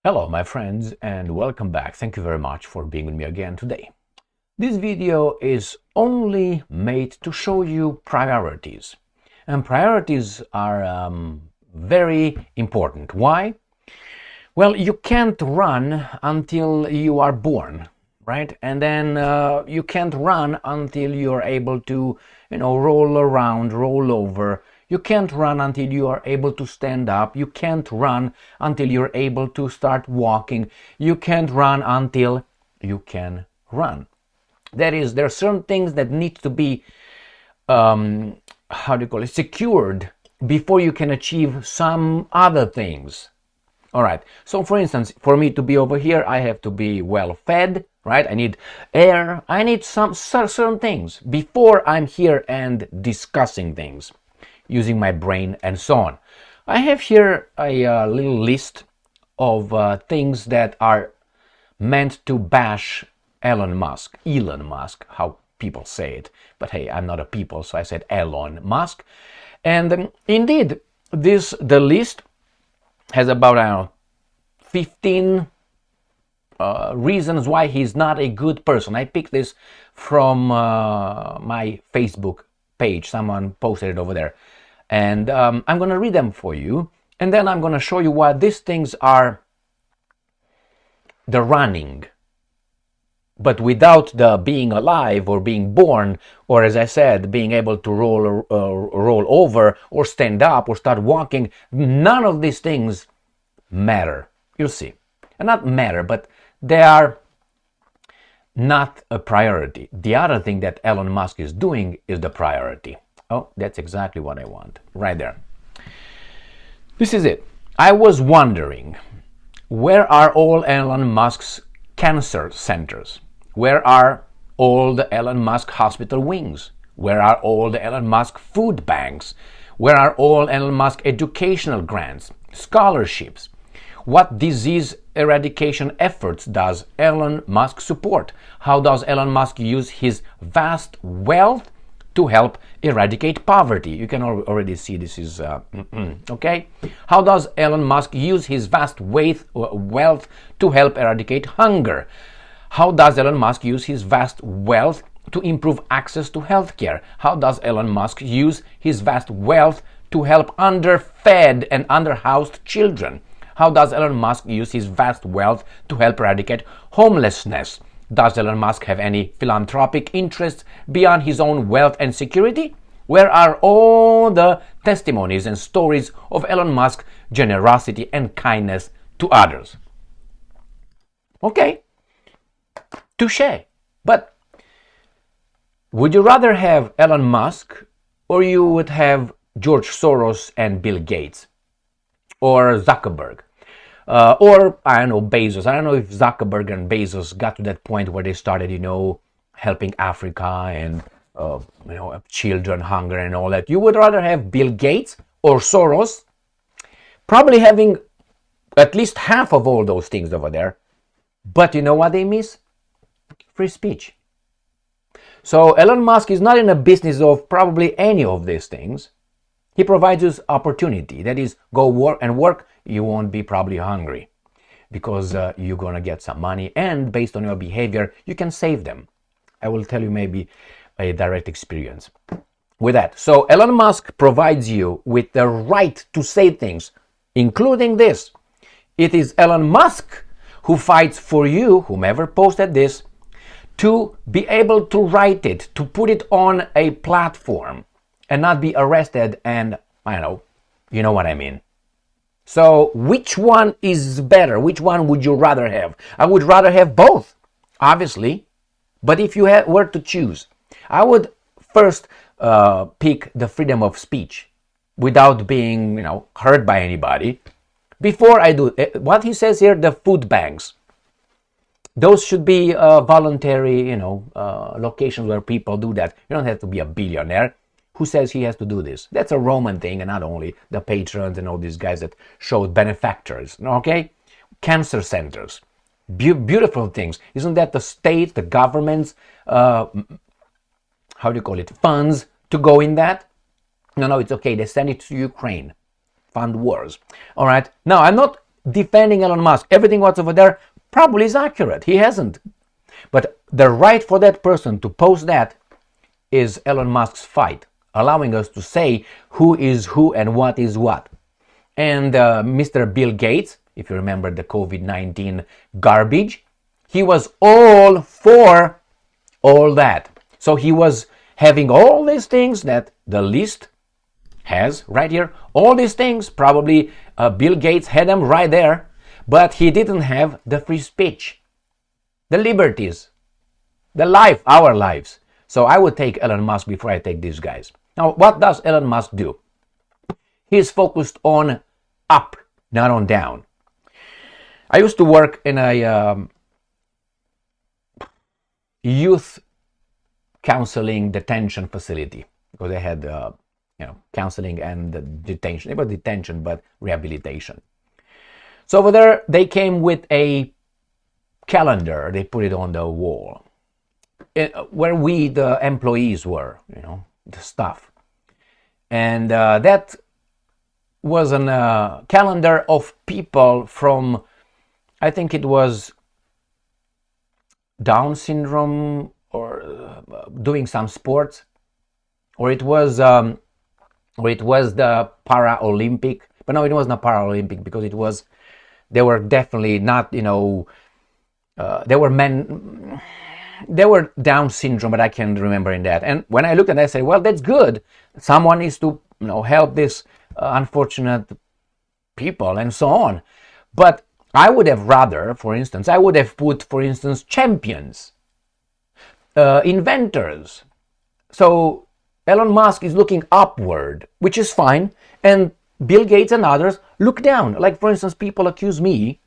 Hello my friends and welcome back. Thank you very much for being with me again today. This video is only made to show you priorities. And priorities are very important. Why? Well, you can't run until you are born, right? And then you can't run until you're able to, roll around, roll over. You can't run until you are able to stand up. You can't run until you're able to start walking. You can't run until you can run. That is, there are certain things that need to be, secured before you can achieve some other things. All right. So, for instance, for me to be over here, I have to be well fed, right? I need air. I need some certain things before I'm here and discussing things, using my brain and so on. I have here a little list of things that are meant to bash Elon Musk, how people say it. But hey, I'm not a people, so I said Elon Musk. And indeed, the list has about 15 reasons why he's not a good person. I picked this from my Facebook page. Someone posted it over there. And I'm going to read them for you. And then I'm going to show you why these things are the running. But without the being alive or being born, or as I said, being able to roll over or stand up or start walking, none of these things matter. You'll see. And not matter, but they are not a priority. The other thing that Elon Musk is doing is the priority. Oh, that's exactly what I want. Right there. This is it. I was wondering, where are all Elon Musk's cancer centers? Where are all the Elon Musk hospital wings? Where are all the Elon Musk food banks? Where are all Elon Musk educational grants, scholarships? What disease eradication efforts does Elon Musk support? How does Elon Musk use his vast wealth to help eradicate poverty? You can already see this is, okay? How does Elon Musk use his vast wealth to help eradicate hunger? How does Elon Musk use his vast wealth to improve access to healthcare? How does Elon Musk use his vast wealth to help underfed and underhoused children? How does Elon Musk use his vast wealth to help eradicate homelessness? Does Elon Musk have any philanthropic interests beyond his own wealth and security? Where are all the testimonies and stories of Elon Musk's generosity and kindness to others? Okay, touché. But would you rather have Elon Musk or you would have George Soros and Bill Gates? Or Zuckerberg? Or, I don't know, Bezos. I don't know if Zuckerberg and Bezos got to that point where they started, helping Africa and, children hunger and all that. You would rather have Bill Gates or Soros, probably having at least half of all those things over there. But you know what they miss? Free speech. So Elon Musk is not in a business of probably any of these things. He provides us opportunity. That is, go work, you won't be probably hungry because you're going to get some money, and based on your behavior, you can save them. I will tell you maybe a direct experience with that. So Elon Musk provides you with the right to say things, including this. It is Elon Musk who fights for you, whomever posted this, to be able to write it, to put it on a platform, and not be arrested and, you know what I mean. So which one is better? Which one would you rather have? I would rather have both, obviously. But if you were to choose, I would first pick the freedom of speech without being, hurt by anybody. Before I do, what he says here, the food banks. Those should be voluntary, locations where people do that. You don't have to be a billionaire. Who says he has to do this? That's a Roman thing, and not only the patrons and all these guys that showed benefactors, okay? Cancer centers, beautiful things. Isn't that the state, the government's, funds to go in that? No, it's okay. They send it to Ukraine. Fund wars. All right. Now, I'm not defending Elon Musk. Everything what's over there probably is accurate. He hasn't. But the right for that person to post that is Elon Musk's fight, allowing us to say who is who and what is what. And Mr. Bill Gates, if you remember the COVID-19 garbage, he was all for all that. So he was having all these things that the list has right here. All these things, probably Bill Gates had them right there, but he didn't have the free speech, the liberties, the life, our lives. So I would take Elon Musk before I take these guys. Now, what does Elon Musk do? He's focused on up, not on down. I used to work in a youth counseling detention facility because they had counseling and detention. It was detention, but rehabilitation. So over there, they came with a calendar. They put it on the wall where we, the employees, were, the staff. And that was a calendar of people from, I think it was Down syndrome or doing some sports, or it was the Paralympic. But no, it was not Paralympic because they were definitely not, they were men. They were Down syndrome, but I can't remember in that. And when I looked at it, I said, well, that's good. Someone needs to, help this unfortunate people and so on. But I would have rather, for instance, put, champions, inventors. So Elon Musk is looking upward, which is fine. And Bill Gates and others look down. Like, for instance, people accuse me,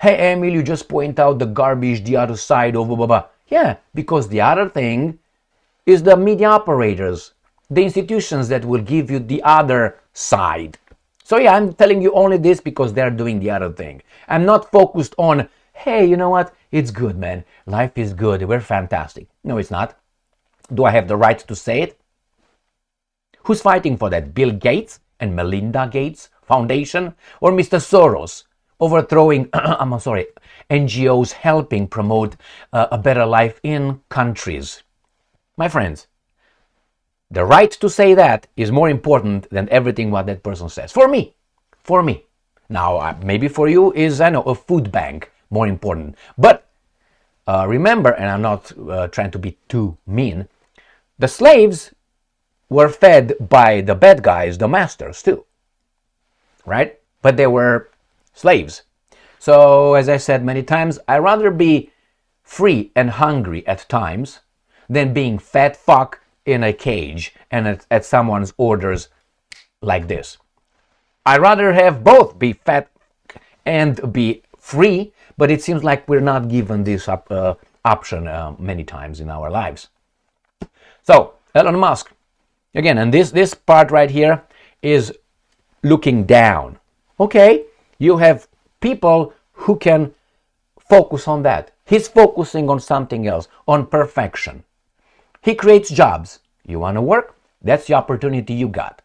hey, Emil, you just point out the garbage, the other side of blah, blah, blah. Yeah, because the other thing is the media operators, the institutions that will give you the other side. So yeah, I'm telling you only this because they're doing the other thing. I'm not focused on, hey, you know what? It's good, man. Life is good. We're fantastic. No, it's not. Do I have the right to say it? Who's fighting for that? Bill Gates and Melinda Gates Foundation? Or Mr. Soros overthrowing, NGOs helping promote a better life in countries? My friends, the right to say that is more important than everything what that person says. For me. Now, maybe for you is, a food bank more important. But remember, and I'm not trying to be too mean, the slaves were fed by the bad guys, the masters too. Right? But they were slaves. So, as I said many times, I'd rather be free and hungry at times than being fat fuck in a cage and at someone's orders like this. I'd rather have both, be fat and be free, but it seems like we're not given this option many times in our lives. So, Elon Musk, again, and this part right here is looking down. Okay, you have people who can focus on that. He's focusing on something else, on perfection. He creates jobs. You want to work? That's the opportunity you got.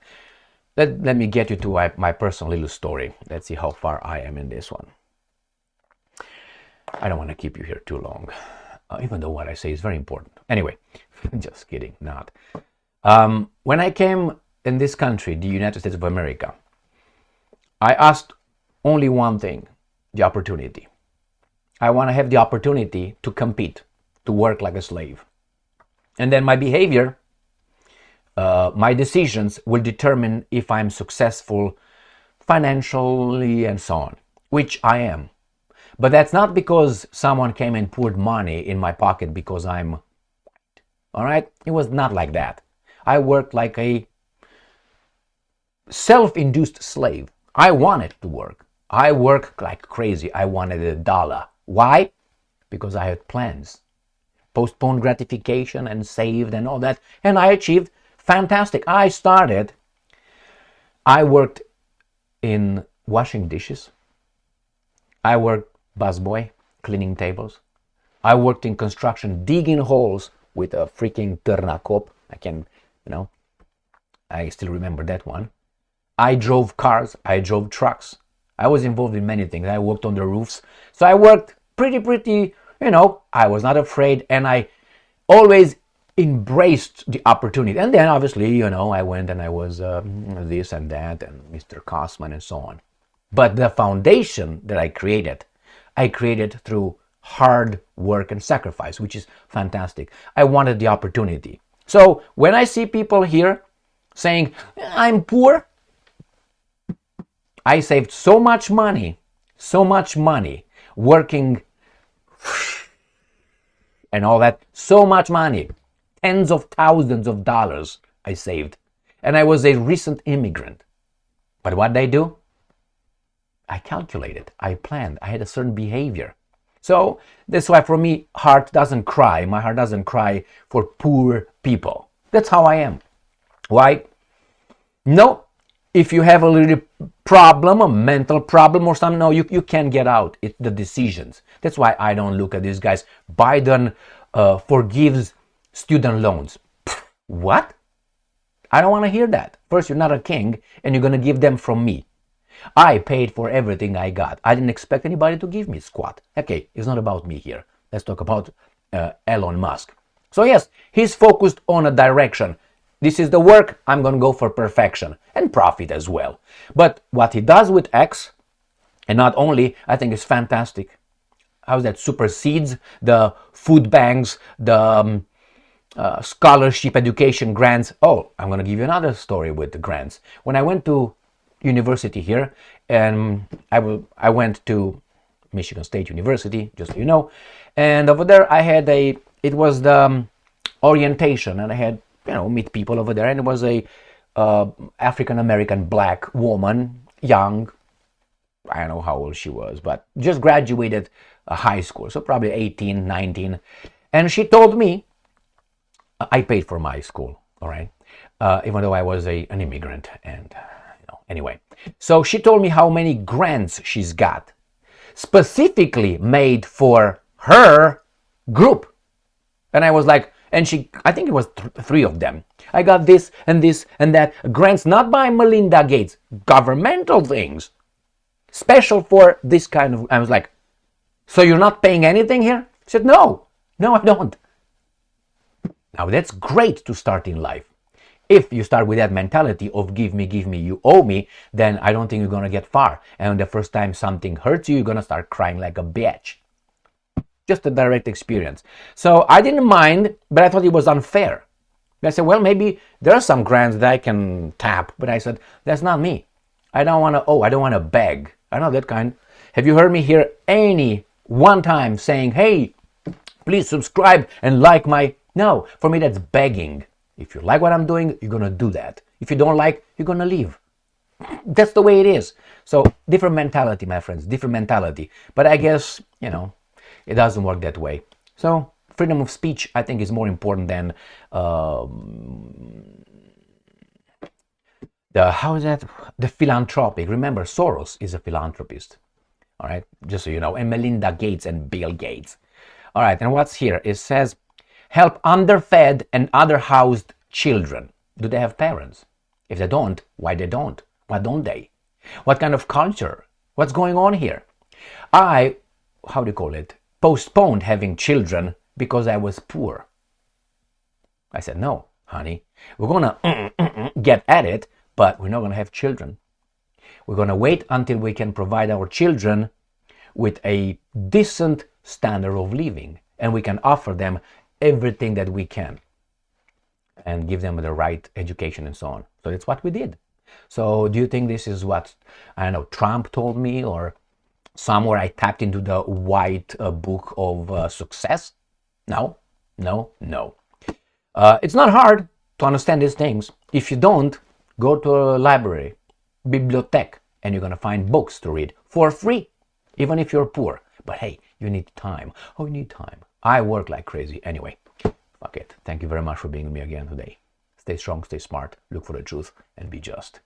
Let me get you to my personal little story. Let's see how far I am in this one. I don't want to keep you here too long, even though what I say is very important. Anyway, just kidding, not. When I came in this country, the United States of America, I asked only one thing, the opportunity. I want to have the opportunity to compete, to work like a slave. And then my behavior, my decisions will determine if I'm successful financially and so on, which I am. But that's not because someone came and poured money in my pocket because I'm white. All right? It was not like that. I worked like a self-induced slave. I wanted to work. I worked like crazy. I wanted $1. Why? Because I had plans. Postponed gratification and saved and all that. And I achieved fantastic. I worked in washing dishes. I worked busboy, cleaning tables. I worked in construction, digging holes with a freaking turnakop. I still remember that one. I drove cars. I drove trucks. I was involved in many things. I worked on the roofs. So I worked pretty, I was not afraid, and I always embraced the opportunity. And then obviously, I went and I was this and that and Mr. Cosman and so on. But the foundation that I created through hard work and sacrifice, which is fantastic. I wanted the opportunity. So when I see people here saying, I'm poor, I saved so much money working and all that, so much money, tens of thousands of dollars I saved. And I was a recent immigrant. But what did I do? I calculated, I planned, I had a certain behavior. So that's why for me, heart doesn't cry. My heart doesn't cry for poor people. That's how I am. Why? No, if you have a little problem, a mental problem or something, no, you can't get out. It's the decisions. That's why I don't look at these guys. Biden forgives student loans. Pfft, what? I don't want to hear that. First, you're not a king, and you're going to give them from me. I paid for everything I got. I didn't expect anybody to give me squat. Okay, it's not about me here. Let's talk about Elon Musk. So yes, he's focused on a direction. This is the work, I'm going to go for perfection and profit as well. But what he does with X, and not only, I think is fantastic. How that supersedes the food banks, the scholarship education grants. Oh, I'm going to give you another story with the grants. When I went to university here, and I went to Michigan State University, just so you know, and over there I had it was the orientation, and I had meet people over there, and it was a African American black woman, young, I don't know how old she was, but just graduated high school, so probably 18, 19, and she told me, I paid for my school, all right, even though I was an immigrant, and anyway, so she told me how many grants she's got, specifically made for her group. And I was like, and I think it was three of them. I got this and that, grants not by Melinda Gates, governmental things, special for this kind of, I was like, so you're not paying anything here? She said, no, I don't. Now that's great to start in life. If you start with that mentality of give me, you owe me, then I don't think you're going to get far. And the first time something hurts you, you're going to start crying like a bitch. Just a direct experience. So I didn't mind, but I thought it was unfair. I said, well, maybe there are some grants that I can tap. But I said, that's not me. I don't want to owe. I don't want to beg. I'm not that kind. Have you heard me here any one time saying, hey, please subscribe and like my... No, for me that's begging. If you like what I'm doing, you're going to do that. If you don't like, you're going to leave. That's the way it is. So different mentality, my friends, different mentality. But I guess, it doesn't work that way. So freedom of speech, I think, is more important than the philanthropic. Remember, Soros is a philanthropist. All right, just so you know, and Melinda Gates and Bill Gates. All right, and what's here? It says, help underfed and underhoused children. Do they have parents? If they don't, why they don't? Why don't they? What kind of culture? What's going on here? I postponed having children because I was poor. I said, no, honey, we're going to get at it, but we're not going to have children. We're going to wait until we can provide our children with a decent standard of living, and we can offer them everything that we can and give them the right education and so on. So that's what we did. So do you think this is what, I don't know, Trump told me, or somewhere I tapped into the white book of success? No. It's not hard to understand these things. If you don't, go to a library, bibliothèque, and you're going to find books to read for free, even if you're poor. But hey, you need time. Oh, you need time. I work like crazy. Anyway, fuck it. Thank you very much for being with me again today. Stay strong, stay smart, look for the truth, and be just.